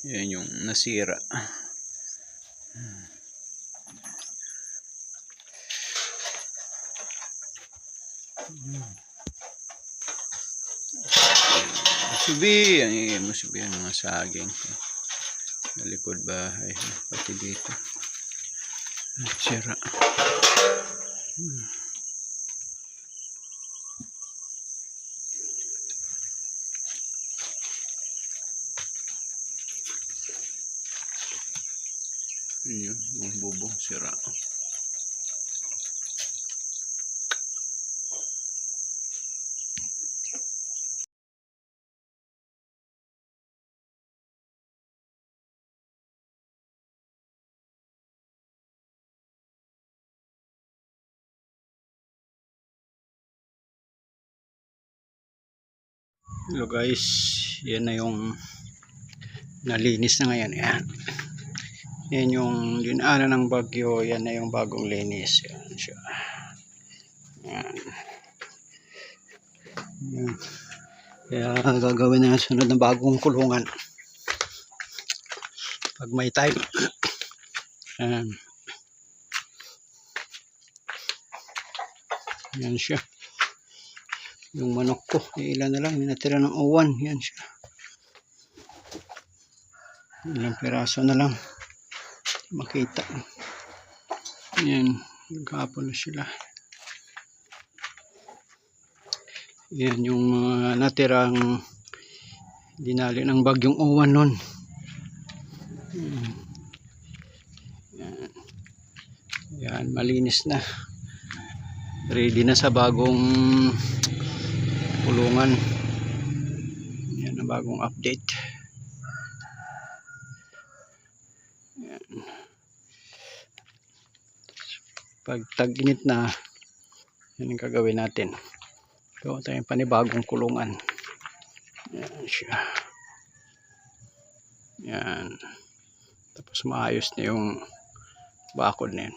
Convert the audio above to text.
Yan yung nasira. Masubi, masubi ang mga saging sa likod bahay, pati dito sira. Yun, yung bubong sira. Hello guys, yan na yung nalinis na ngayon. Yan yung dinaanan ng bagyo. Yan na yung bagong linis. Yan siya. Yan. Yan. Kaya gagawin na yung sunod na bagong kulungan pag may time. Yan. Yan siya. Yung manok ko, ilan na lang, natira ng uwan. Yan siya. Ilang piraso na lang makita. Yan, nagkapon na sila. Yan yung mga natirang dinali ng bagyong uwan nun. Yan. Yan, malinis na. Ready na sa bagong kulungan. Yan ang bagong update. Yan. Pag tag-init na, yan ang gagawin natin. Gawa tayong panibagong kulungan. Yan siya. Yan. Tapos maayos na yung bakod na yan.